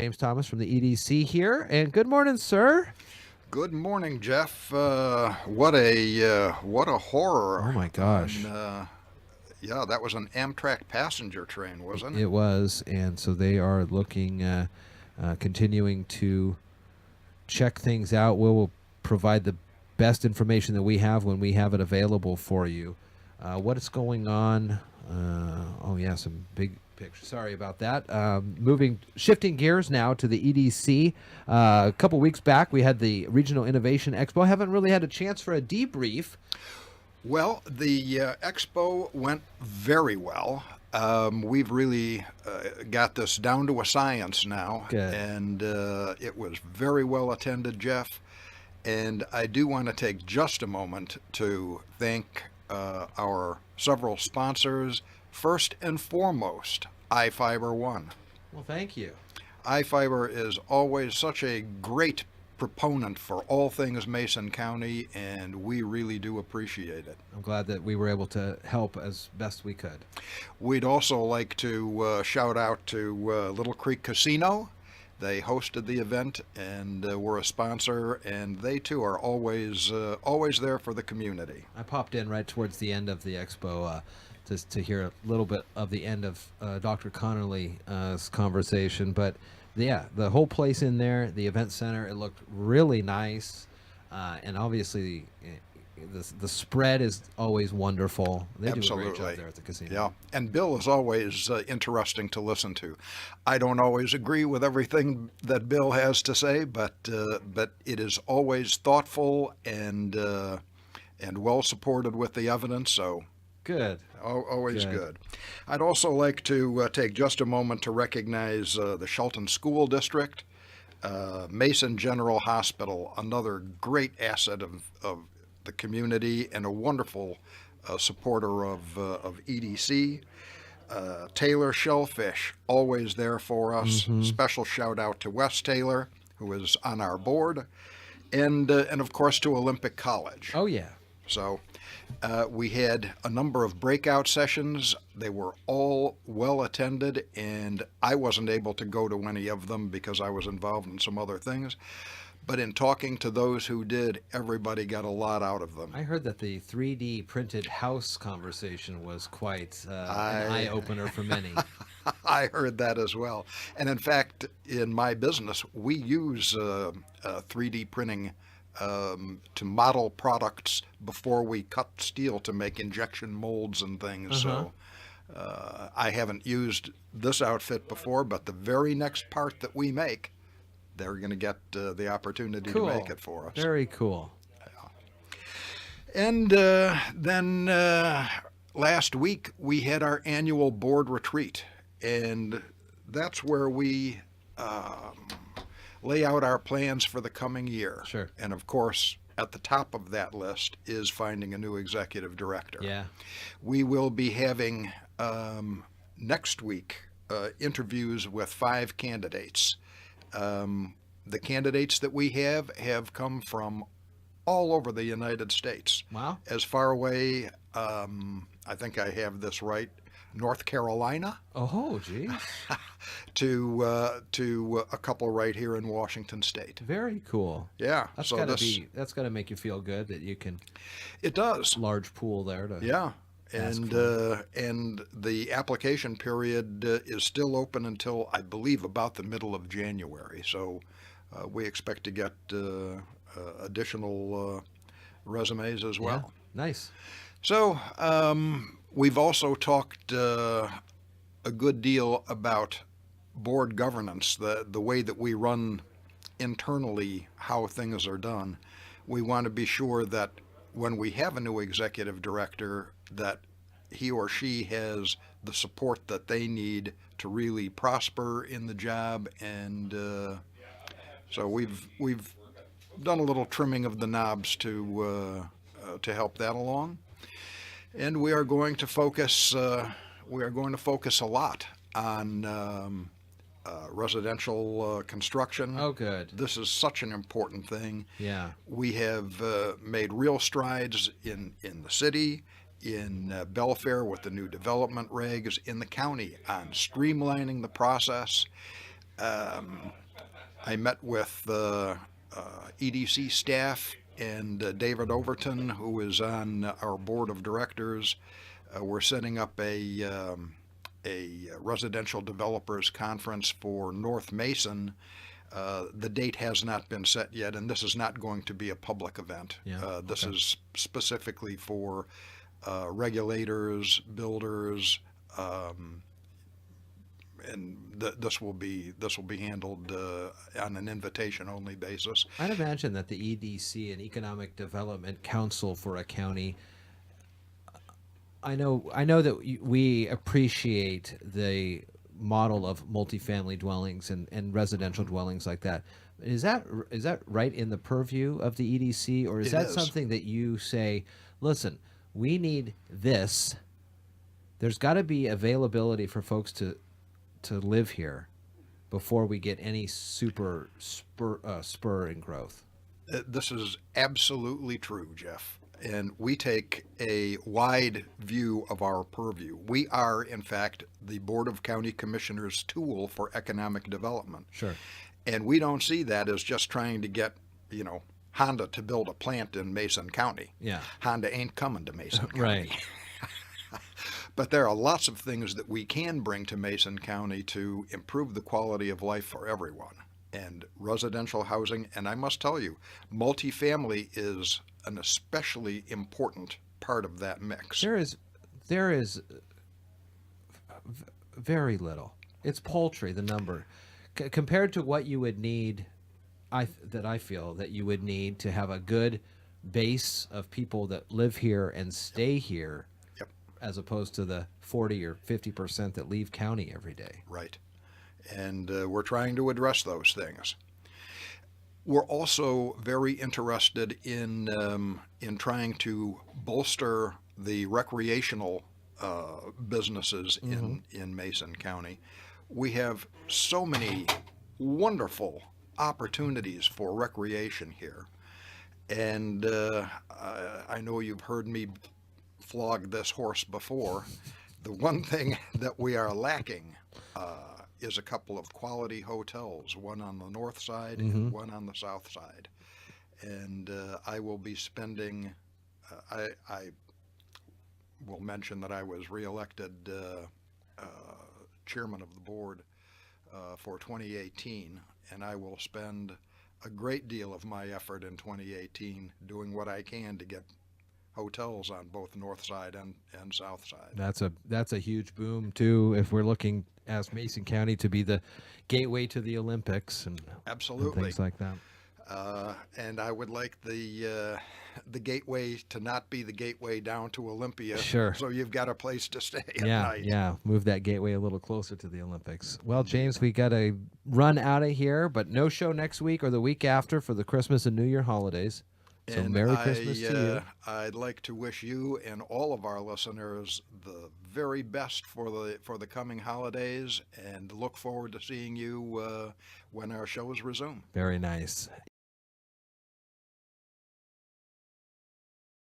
James Thomas from the EDC here, and good morning, sir. Good morning, Jeff. What a horror! Oh my gosh. Yeah, that was an Amtrak passenger train, wasn't it? It was, and so they are looking, continuing to check things out. We'll provide the best information that we have when we have it available for you. What is going on? Oh yeah, some big picture. Sorry about that. Shifting gears now to the EDC. A couple weeks back, we had the Regional Innovation Expo. Haven't really had a chance for a debrief. Well, the expo went very well. We've really got this down to a science now, Good. and it was very well attended, Jeff. And I do want to take just a moment to thank our several sponsors. First and foremost, iFiber One. Well, thank you. iFiber is always such a great proponent for all things Mason County, and we really do appreciate it. I'm glad that we were able to help as best we could. We'd also like to shout out to Little Creek Casino. They hosted the event and were a sponsor, and they too are always there for the community. I popped in right towards the end of the expo to hear a little bit of the end of Dr. Connolly's conversation, but yeah, the whole place in there, the event center, it looked really nice, and obviously the spread is always wonderful. They do a great job there at the casino. Yeah, and Bill is always interesting to listen to. I don't always agree with everything that Bill has to say, but it is always thoughtful and well supported with the evidence. So good. Always good. I'd also like to take just a moment to recognize the Shelton School District, Mason General Hospital, another great asset of the community and a wonderful supporter of EDC. Taylor Shellfish, always there for us. Mm-hmm. Special shout out to Wes Taylor, who is on our board, and of course to Olympic College. Oh yeah. So we had a number of breakout sessions. They were all well attended, and I wasn't able to go to any of them because I was involved in some other things. But in talking to those who did, everybody got a lot out of them. I heard that the 3D printed house conversation was quite an eye-opener for many. I heard that as well. And in fact, in my business, we use 3D printing to model products before we cut steel to make injection molds and things. Uh-huh. So I haven't used this outfit before, but the very next part that we make, they're going to get the opportunity Cool. to make it for us. Very cool. And then last week we had our annual board retreat, and that's where we lay out our plans for the coming year. Sure. And of course, at the top of that list is finding a new executive director. Yeah. We will be having next week interviews with 5 candidates. The candidates that we have come from all over the United States. Wow. As far away, I think I have this right, North Carolina, Oh, geez. to a couple right here in Washington State. Very cool. Yeah, That's so that's gotta make you feel good that you can it does. large pool there to Yeah, ask and the application period is still open until I believe about the middle of January. So we expect to get additional resumes as well. Yeah. Nice. So we've also talked a good deal about board governance, the way that we run internally, how things are done. We want to be sure that when we have a new executive director, that he or she has the support that they need to really prosper in the job. And so we've done a little trimming of the knobs to help that along. And we are going to focus a lot on residential construction. Oh, good. This is such an important thing. Yeah. We have made real strides in the city, in Belfair with the new development regs, in the county on streamlining the process. I met with EDC staff and David Overton, who is on our board of directors. We're setting up a residential developers conference for North Mason. The date has not been set yet, and this is not going to be a public event. Yeah. This Okay. is specifically for regulators, builders, and this will be handled on an invitation-only basis. I'd imagine that the EDC, an Economic Development Council for a county, I know that we appreciate the model of multifamily dwellings and residential dwellings like that. Is that right in the purview of the EDC, or is It that is. something that you say, listen, we need this. There's got to be availability for folks to live here before we get any super spur in growth. This is absolutely true, Jeff. And we take a wide view of our purview. We are, in fact, the Board of County Commissioners' tool for economic development. Sure. And we don't see that as just trying to get, Honda to build a plant in Mason County. Yeah. Honda ain't coming to Mason County. Right. But there are lots of things that we can bring to Mason County to improve the quality of life for everyone. And residential housing, and I must tell you, multifamily is an especially important part of that mix. There is very little. It's paltry, the number, compared to what you would need. I feel that you would need to have a good base of people that live here and stay here, Yep. as opposed to the 40 or 50% that leave county every day. Right. And we're trying to address those things. We're also very interested in trying to bolster the recreational businesses in Mason County. We have so many wonderful opportunities for recreation here. And I know you've heard me flog this horse before. The one thing that we are lacking is a couple of quality hotels, one on the north side and one on the south side. And I will be spending, I will mention that I was reelected chairman of the board for 2018, and I will spend a great deal of my effort in 2018 doing what I can to get hotels on both north side and south side. That's a huge boom too, if we're looking as Mason County to be the gateway to the Olympics and Absolutely. things like that. And I would like the gateway to not be the gateway down to Olympia. Sure. So you've got a place to stay at Yeah, night. yeah. Move that gateway a little closer to the Olympics. Well, James, we got to run out of here, but no show next week or the week after for the Christmas and New Year holidays. So And Merry Christmas to you. I'd like to wish you and all of our listeners the very best for the coming holidays, and look forward to seeing you when our shows resume. Very nice.